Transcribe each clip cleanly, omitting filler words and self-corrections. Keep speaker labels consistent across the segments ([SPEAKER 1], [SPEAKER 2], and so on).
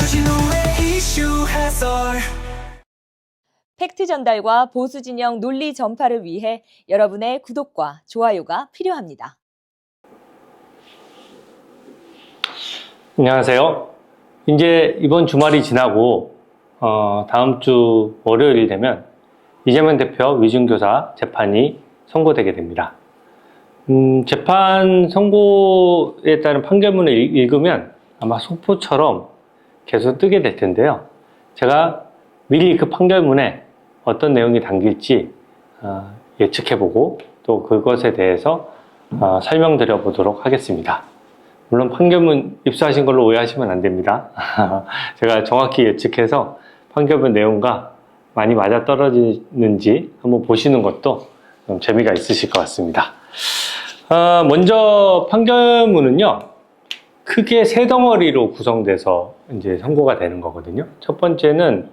[SPEAKER 1] 주진우의 이슈 해설.
[SPEAKER 2] 팩트 전달과 보수 진영 논리 전파를 위해 여러분의 구독과 좋아요가 필요합니다.
[SPEAKER 3] 안녕하세요. 이제 이번 주말이 지나고 다음 주 월요일이 되면 이재명 대표 위증교사 재판이 선고되게 됩니다. 재판 선고에 따른 판결문을 읽으면 아마 속보처럼 계속 뜨게 될 텐데요. 제가 미리 그 판결문에 어떤 내용이 담길지 예측해보고 또 그것에 대해서 설명드려 보도록 하겠습니다. 물론 판결문 입수하신 걸로 오해하시면 안 됩니다. 제가 정확히 예측해서 판결문 내용과 많이 맞아떨어지는지 한번 보시는 것도 좀 재미가 있으실 것 같습니다. 먼저 판결문은요, 크게 세 덩어리로 구성돼서 이제 선고가 되는 거거든요. 첫 번째는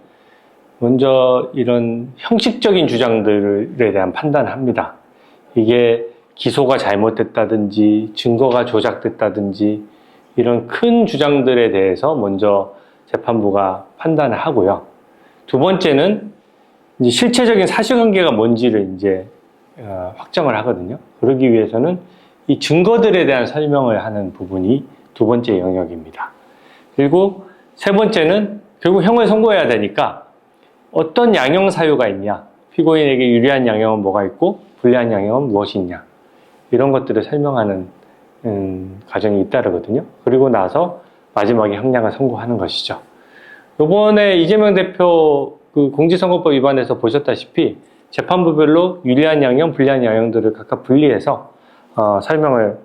[SPEAKER 3] 먼저 이런 형식적인 주장들에 대한 판단을 합니다. 이게 기소가 잘못됐다든지 증거가 조작됐다든지 이런 큰 주장들에 대해서 먼저 재판부가 판단을 하고요. 두 번째는 이제 실체적인 사실관계가 뭔지를 이제 확정을 하거든요. 그러기 위해서는 이 증거들에 대한 설명을 하는 부분이 두 번째 영역입니다. 그리고 세 번째는 결국 형을 선고해야 되니까 어떤 양형 사유가 있냐, 피고인에게 유리한 양형은 뭐가 있고 불리한 양형은 무엇이 있냐, 이런 것들을 설명하는 과정이 잇따르거든요. 그리고 나서 마지막에 형량을 선고하는 것이죠. 이번에 이재명 대표 그 공직선거법 위반에서 보셨다시피 재판부별로 유리한 양형, 불리한 양형들을 각각 분리해서 설명을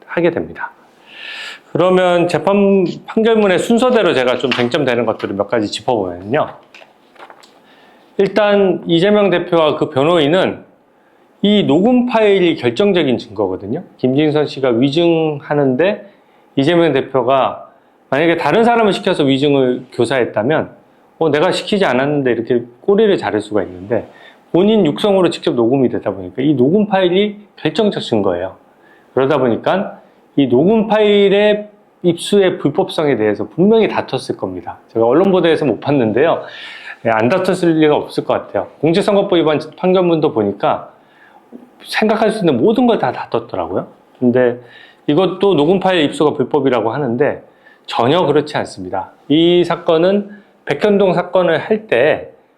[SPEAKER 3] 하게 됩니다. 그러면 재판 판결문의 순서대로 제가 좀 쟁점되는 것들을 몇 가지 짚어보면요. 일단 이재명 대표와 그 변호인은 이 녹음 파일이 결정적인 증거거든요. 김진선 씨가 위증하는데 이재명 대표가 만약에 다른 사람을 시켜서 위증을 교사했다면 내가 시키지 않았는데 이렇게 꼬리를 자를 수가 있는데 본인 육성으로 직접 녹음이 되다 보니까 이 녹음 파일이 결정적 증거예요. 그러다 보니까 이 녹음 파일의 입수의 불법성에 대해서 분명히 다퉜을 겁니다. 제가 언론 보도에서 못 봤는데요. 안 다퉜을 리가 없을 것 같아요. 공직선거법 위반 판결문도 보니까 생각할 수 있는 모든 걸 다 다퉜더라고요. 근데 이것도 녹음 파일 입수가 불법이라고 하는데 전혀 그렇지 않습니다. 이 사건은 백현동 사건을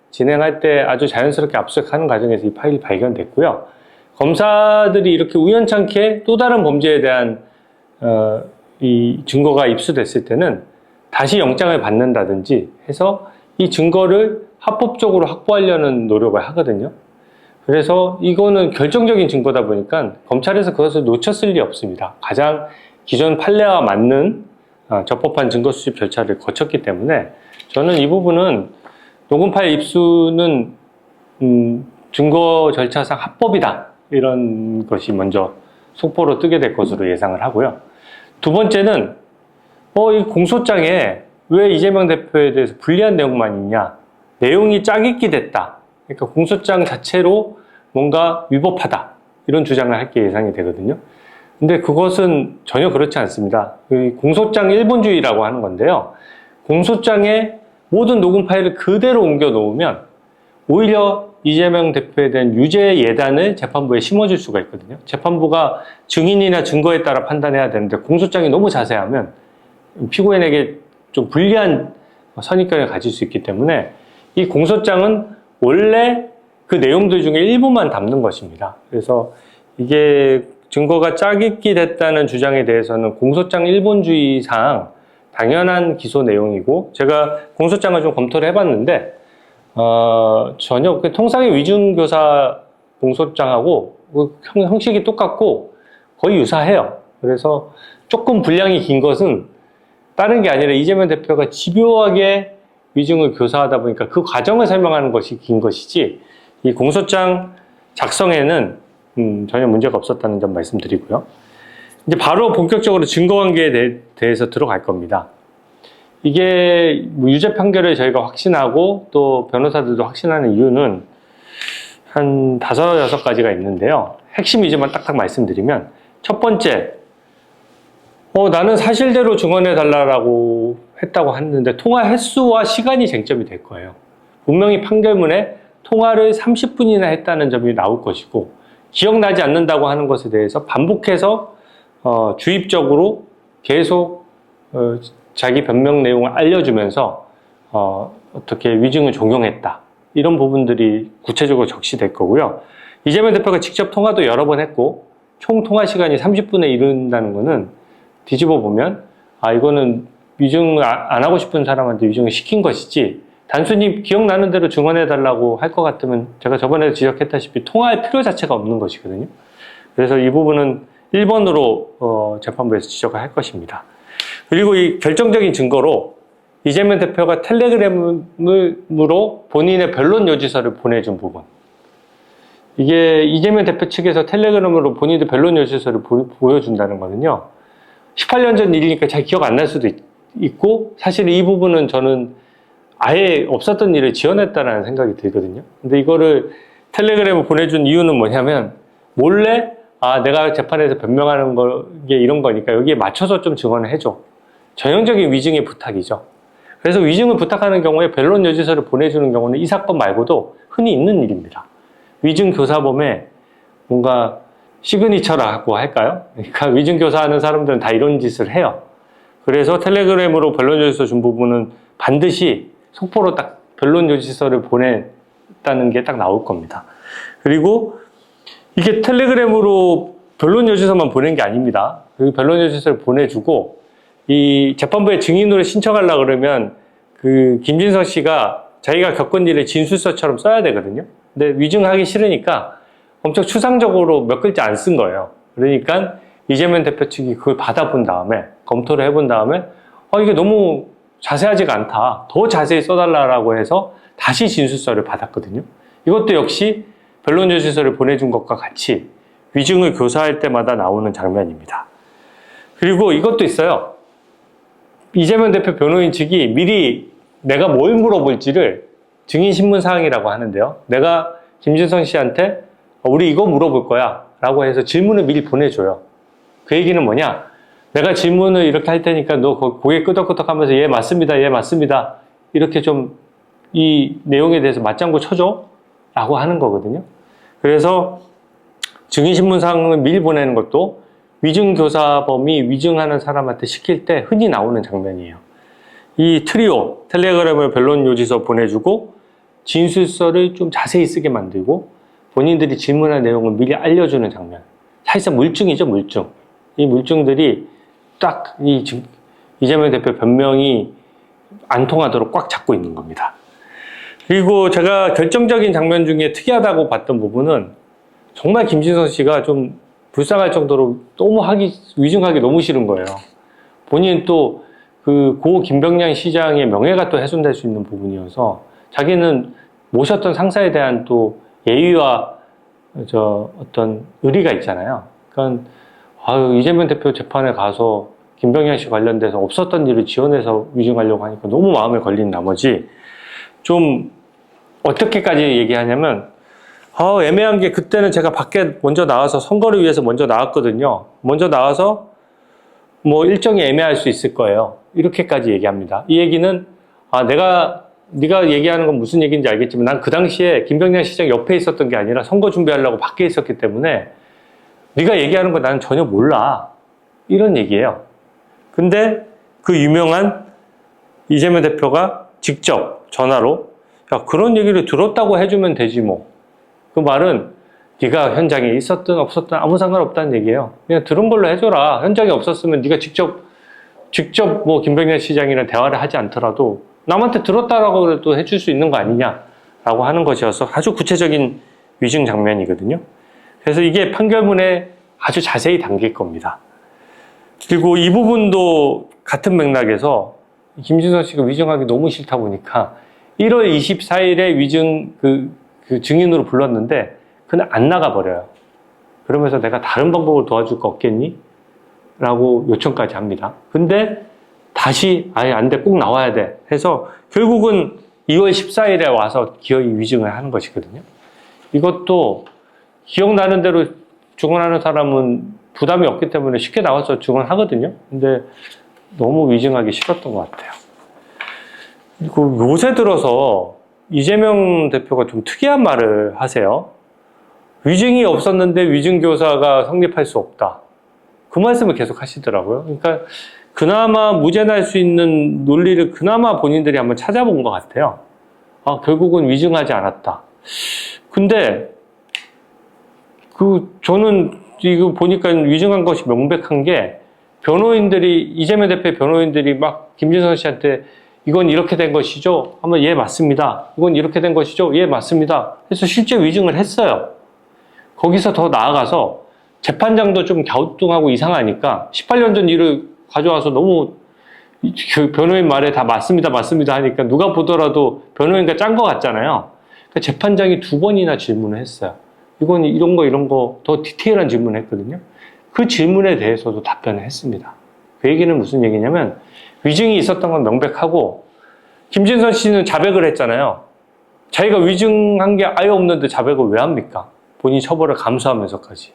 [SPEAKER 3] 진행할 때 아주 자연스럽게 압수수색하는 과정에서 이 파일이 발견됐고요. 검사들이 이렇게 우연찮게 또 다른 범죄에 대한 이 증거가 입수됐을 때는 다시 영장을 받는다든지 해서 이 증거를 합법적으로 확보하려는 노력을 하거든요. 그래서 이거는 결정적인 증거다 보니까 검찰에서 그것을 놓쳤을 리 없습니다. 가장 기존 판례와 맞는 적법한 증거 수집 절차를 거쳤기 때문에 저는 이 부분은 녹음 파일 입수는 증거 절차상 합법이다, 이런 것이 먼저 속보로 뜨게 될 것으로 예상을 하고요. 두 번째는 이 공소장에 왜 이재명 대표에 대해서 불리한 내용만 있냐, 내용이 짜깁기 됐다, 그러니까 공소장 자체로 뭔가 위법하다, 이런 주장을 할 게 예상이 되거든요. 근데 그것은 전혀 그렇지 않습니다. 공소장 일본주의라고 하는 건데요. 공소장에 모든 녹음 파일을 그대로 옮겨 놓으면 오히려 이재명 대표에 대한 유죄 예단을 재판부에 심어줄 수가 있거든요. 재판부가 증인이나 증거에 따라 판단해야 되는데 공소장이 너무 자세하면 피고인에게 좀 불리한 선입견을 가질 수 있기 때문에 이 공소장은 원래 그 내용들 중에 일부만 담는 것입니다. 그래서 이게 증거가 짜깁기 됐다는 주장에 대해서는 공소장 일본주의상 당연한 기소 내용이고, 제가 공소장을 좀 검토를 해봤는데 전혀 통상의 위증교사 공소장하고 형식이 똑같고 거의 유사해요. 그래서 조금 분량이 긴 것은 다른 게 아니라 이재명 대표가 집요하게 위증을 교사하다 보니까 그 과정을 설명하는 것이 긴 것이지, 이 공소장 작성에는 전혀 문제가 없었다는 점 말씀드리고요. 이제 바로 본격적으로 증거관계에 대해서 들어갈 겁니다. 이게 유죄 판결을 저희가 확신하고 또 변호사들도 확신하는 이유는 한 5, 6가지가 있는데요. 핵심 위주만 딱딱 말씀드리면, 첫 번째, 나는 사실대로 증언해 달라고 했다고 하는데 통화 횟수와 시간이 쟁점이 될 거예요. 분명히 판결문에 통화를 30분이나 했다는 점이 나올 것이고 기억나지 않는다고 하는 것에 대해서 반복해서 주입적으로 계속 자기 변명 내용을 알려주면서 어떻게 위증을 종용했다. 이런 부분들이 구체적으로 적시될 거고요. 이재명 대표가 직접 통화도 여러 번 했고 총 통화 시간이 30분에 이른다는 거는 뒤집어 보면 이거는 위증을 안 하고 싶은 사람한테 위증을 시킨 것이지 단순히 기억나는 대로 증언해달라고 할 것 같으면 제가 저번에 지적했다시피 통화할 필요 자체가 없는 것이거든요. 그래서 이 부분은 1번으로 재판부에서 지적을 할 것입니다. 그리고 이 결정적인 증거로 이재명 대표가 텔레그램으로 본인의 변론 요지서를 보내준 부분. 이게 이재명 대표 측에서 텔레그램으로 본인의 변론 요지서를 보여준다는 거는요. 18년 전 일이니까 잘 기억 안 날 수도 있고 사실 이 부분은 저는 아예 없었던 일을 지어냈다는 생각이 들거든요. 근데 이거를 텔레그램을 보내준 이유는 뭐냐면 몰래 내가 재판에서 변명하는 게 이런 거니까 여기에 맞춰서 좀 증언을 해줘. 전형적인 위증의 부탁이죠. 그래서 위증을 부탁하는 경우에 변론 요지서를 보내주는 경우는 이 사건 말고도 흔히 있는 일입니다. 위증 교사범의 뭔가 시그니처라고 할까요? 그러니까 위증 교사하는 사람들은 다 이런 짓을 해요. 그래서 텔레그램으로 변론 요지서 준 부분은 반드시 속보로 딱 변론 요지서를 보냈다는 게 딱 나올 겁니다. 그리고 이게 텔레그램으로 변론 요지서만 보낸 게 아닙니다. 그 변론 요지서를 보내주고 이 재판부에 증인으로 신청하려고 그러면 그 김진석 씨가 자기가 겪은 일을 진술서처럼 써야 되거든요. 근데 위증하기 싫으니까 엄청 추상적으로 몇 글자 안 쓴 거예요. 그러니까 이재명 대표 측이 그걸 받아본 다음에 검토를 해본 다음에 이게 너무 자세하지가 않다. 더 자세히 써달라고 해서 다시 진술서를 받았거든요. 이것도 역시 변론 요지서를 보내준 것과 같이 위증을 교사할 때마다 나오는 장면입니다. 그리고 이것도 있어요. 이재명 대표 변호인 측이 미리 내가 뭘 물어볼지를 증인신문 사항이라고 하는데요. 내가 김진성 씨한테 우리 이거 물어볼 거야 라고 해서 질문을 미리 보내줘요. 그 얘기는 뭐냐? 내가 질문을 이렇게 할 테니까 너 고개 끄덕끄덕 하면서 예 맞습니다 예 맞습니다 이렇게 좀 이 내용에 대해서 맞장구 쳐줘 라고 하는 거거든요. 그래서 증인신문 사항을 미리 보내는 것도 위증교사범이 위증하는 사람한테 시킬 때 흔히 나오는 장면이에요. 이 트리오, 텔레그램을 변론 요지서 보내주고 진술서를 좀 자세히 쓰게 만들고 본인들이 질문할 내용을 미리 알려주는 장면. 사실상 물증이죠, 물증. 이 물증들이 딱 이재명 대표 변명이 안 통하도록 꽉 잡고 있는 겁니다. 그리고 제가 결정적인 장면 중에 특이하다고 봤던 부분은 정말 김진성 씨가 좀 불쌍할 정도로 너무 위증하기 너무 싫은 거예요. 본인은 또 고 김병량 시장의 명예가 또 훼손될 수 있는 부분이어서 자기는 모셨던 상사에 대한 또 예의와 어떤 의리가 있잖아요. 그러니까 이재명 대표 재판에 가서 김병량 씨 관련돼서 없었던 일을 지어내서 위증하려고 하니까 너무 마음에 걸린 나머지 좀 어떻게까지 얘기하냐면 애매한 게 그때는 제가 밖에 먼저 나와서 선거를 위해서 먼저 나왔거든요. 먼저 나와서 뭐 일정이 애매할 수 있을 거예요. 이렇게까지 얘기합니다. 이 얘기는 네가 얘기하는 건 무슨 얘기인지 알겠지만 난 그 당시에 김병량 시장 옆에 있었던 게 아니라 선거 준비하려고 밖에 있었기 때문에 네가 얘기하는 거 나는 전혀 몰라. 이런 얘기예요. 근데 그 유명한 이재명 대표가 직접 전화로 야, 그런 얘기를 들었다고 해주면 되지 뭐. 그 말은 네가 현장에 있었든 없었든 아무 상관없다는 얘기예요. 그냥 들은 걸로 해줘라. 현장에 없었으면 네가 직접 뭐 김병렬 시장이랑 대화를 하지 않더라도 남한테 들었다라고 또 해줄 수 있는 거 아니냐라고 하는 것이어서 아주 구체적인 위증 장면이거든요. 그래서 이게 판결문에 아주 자세히 담길 겁니다. 그리고 이 부분도 같은 맥락에서 김진성 씨가 위증하기 너무 싫다 보니까 1월 24일에 위증 그 증인으로 불렀는데 그날 안 나가버려요. 그러면서 내가 다른 방법을 도와줄 거 없겠니? 라고 요청까지 합니다. 근데 다시 아예 안 돼, 꼭 나와야 돼 해서 결국은 2월 14일에 와서 기어이 위증을 하는 것이거든요. 이것도 기억나는 대로 증언하는 사람은 부담이 없기 때문에 쉽게 나와서 증언하거든요. 근데 너무 위증하기 싫었던 것 같아요. 그리고 요새 들어서 이재명 대표가 좀 특이한 말을 하세요. 위증이 없었는데 위증교사가 성립할 수 없다. 그 말씀을 계속 하시더라고요. 그러니까 그나마 무죄 날 수 있는 논리를 그나마 본인들이 한번 찾아본 것 같아요. 아, 결국은 위증하지 않았다. 근데 저는 이거 보니까 위증한 것이 명백한 게 변호인들이, 이재명 대표의 변호인들이 막 김진선 씨한테 이건 이렇게 된 것이죠? 하면 예, 맞습니다. 이건 이렇게 된 것이죠? 예, 맞습니다. 그래서 실제 위증을 했어요. 거기서 더 나아가서 재판장도 좀 갸우뚱하고 이상하니까 18년 전 일을 가져와서 너무 그 변호인 말에 다 맞습니다, 맞습니다 하니까 누가 보더라도 변호인과 짠 것 같잖아요. 그러니까 재판장이 2번이나 질문을 했어요. 이건 이런 거 더 디테일한 질문을 했거든요. 그 질문에 대해서도 답변을 했습니다. 그 얘기는 무슨 얘기냐면 위증이 있었던 건 명백하고 김진선 씨는 자백을 했잖아요. 자기가 위증한 게 아예 없는데 자백을 왜 합니까? 본인 처벌을 감수하면서까지.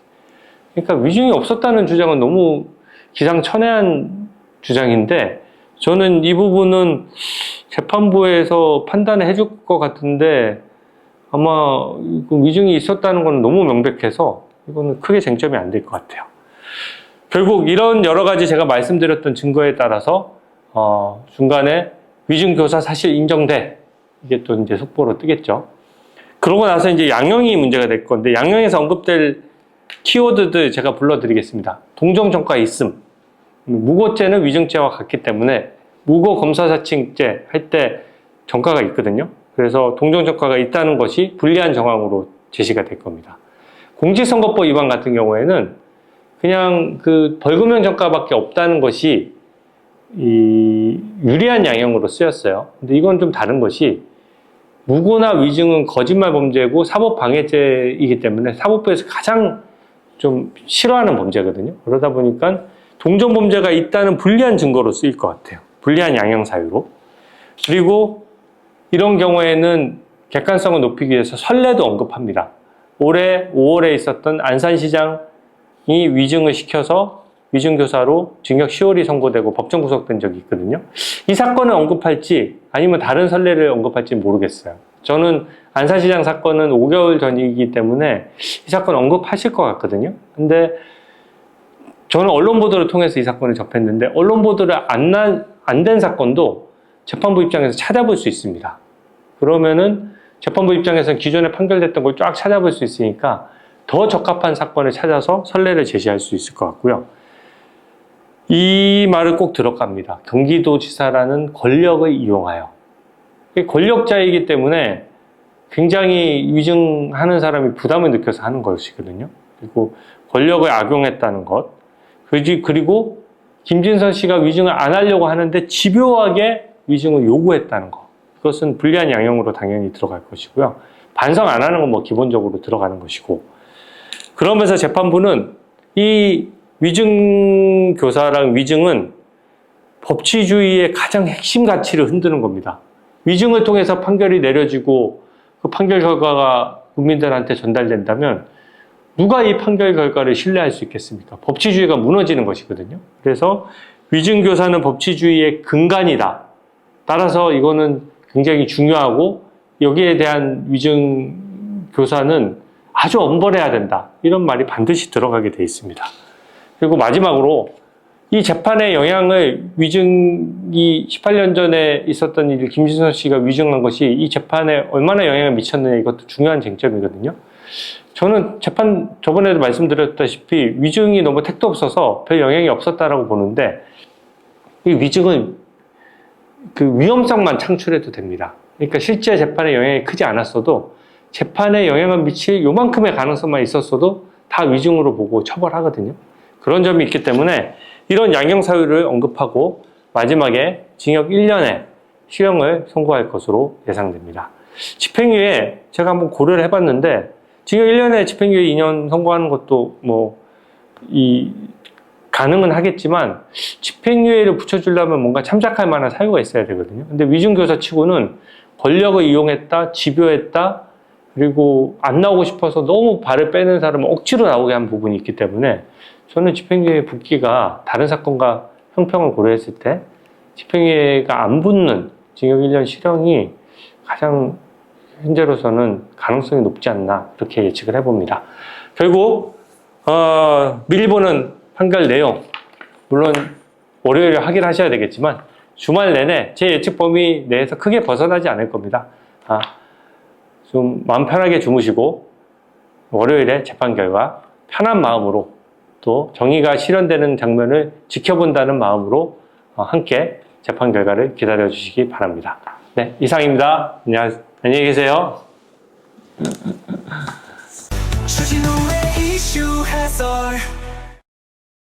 [SPEAKER 3] 그러니까 위증이 없었다는 주장은 너무 기상천외한 주장인데 저는 이 부분은 재판부에서 판단을 해줄 것 같은데 아마 위증이 있었다는 건 너무 명백해서 이거는 크게 쟁점이 안 될 것 같아요. 결국 이런 여러 가지 제가 말씀드렸던 증거에 따라서 중간에 위증교사 사실 인정돼. 이게 또 이제 속보로 뜨겠죠. 그러고 나서 이제 양형이 문제가 될 건데 양형에서 언급될 키워드들 제가 불러드리겠습니다. 동정전과 있음. 무고죄는 위증죄와 같기 때문에 무고 검사사칭죄 할 때 전과가 있거든요. 그래서 동정전과가 있다는 것이 불리한 정황으로 제시가 될 겁니다. 공직선거법 위반 같은 경우에는 그냥 그 벌금형 전과밖에 없다는 것이 이 유리한 양형으로 쓰였어요. 근데 이건 좀 다른 것이 무고나 위증은 거짓말 범죄고 사법방해죄이기 때문에 사법부에서 가장 좀 싫어하는 범죄거든요. 그러다 보니까 동정범죄가 있다는 불리한 증거로 쓰일 것 같아요. 불리한 양형 사유로. 그리고 이런 경우에는 객관성을 높이기 위해서 선례도 언급합니다. 올해 5월에 있었던 안산시장이 위증을 시켜서 위증교사로 징역 10월이 선고되고 법정 구속된 적이 있거든요. 이 사건을 언급할지 아니면 다른 선례를 언급할지 모르겠어요. 저는 안산시장 사건은 5개월 전이기 때문에 이 사건 언급하실 것 같거든요. 근데 저는 언론 보도를 통해서 이 사건을 접했는데 언론 보도를 안 된 사건도 재판부 입장에서 찾아볼 수 있습니다. 그러면은 재판부 입장에서는 기존에 판결됐던 걸 쫙 찾아볼 수 있으니까 더 적합한 사건을 찾아서 선례를 제시할 수 있을 것 같고요. 이 말을 꼭 들어갑니다. 경기도지사라는 권력을 이용하여. 권력자이기 때문에 굉장히 위증하는 사람이 부담을 느껴서 하는 것이거든요. 그리고 권력을 악용했다는 것. 그리고 김진선 씨가 위증을 안 하려고 하는데 집요하게 위증을 요구했다는 것. 그것은 불리한 양형으로 당연히 들어갈 것이고요. 반성 안 하는 건 뭐 기본적으로 들어가는 것이고. 그러면서 재판부는 이 위증교사랑 위증은 법치주의의 가장 핵심 가치를 흔드는 겁니다. 위증을 통해서 판결이 내려지고 그 판결 결과가 국민들한테 전달된다면 누가 이 판결 결과를 신뢰할 수 있겠습니까? 법치주의가 무너지는 것이거든요. 그래서 위증교사는 법치주의의 근간이다. 따라서 이거는 굉장히 중요하고 여기에 대한 위증교사는 아주 엄벌해야 된다. 이런 말이 반드시 들어가게 돼 있습니다. 그리고 마지막으로 이 재판의 영향을 위증이 18년 전에 있었던 일, 김진선 씨가 위증한 것이 이 재판에 얼마나 영향을 미쳤느냐 이것도 중요한 쟁점이거든요. 저는 저번에도 말씀드렸다시피 위증이 너무 택도 없어서 별 영향이 없었다라고 보는데 이 위증은 그 위험성만 창출해도 됩니다. 그러니까 실제 재판에 영향이 크지 않았어도 재판에 영향을 미칠 요만큼의 가능성만 있었어도 다 위증으로 보고 처벌하거든요. 그런 점이 있기 때문에 이런 양형 사유를 언급하고 마지막에 징역 1년의 실형을 선고할 것으로 예상됩니다. 집행유예 제가 한번 고려를 해봤는데 징역 1년에 집행유예 2년 선고하는 것도 가능은 하겠지만 집행유예를 붙여주려면 뭔가 참작할 만한 사유가 있어야 되거든요. 근데 위증교사 치고는 권력을 이용했다, 집요했다, 그리고 안 나오고 싶어서 너무 발을 빼는 사람을 억지로 나오게 한 부분이 있기 때문에 저는 집행유예 붙기가 다른 사건과 형평을 고려했을 때 집행유예가 안 붙는 징역 1년 실형이 가장 현재로서는 가능성이 높지 않나 그렇게 예측을 해봅니다. 결국 미리 보는 판결 내용 물론 월요일에 확인하셔야 되겠지만 주말 내내 제 예측 범위 내에서 크게 벗어나지 않을 겁니다. 좀 마음 편하게 주무시고 월요일에 재판 결과 편한 마음으로 또 정의가 실현되는 장면을 지켜본다는 마음으로 함께 재판 결과를 기다려 주시기 바랍니다. 네, 이상입니다. 안녕히 계세요.
[SPEAKER 1] 주진우의 이슈 해설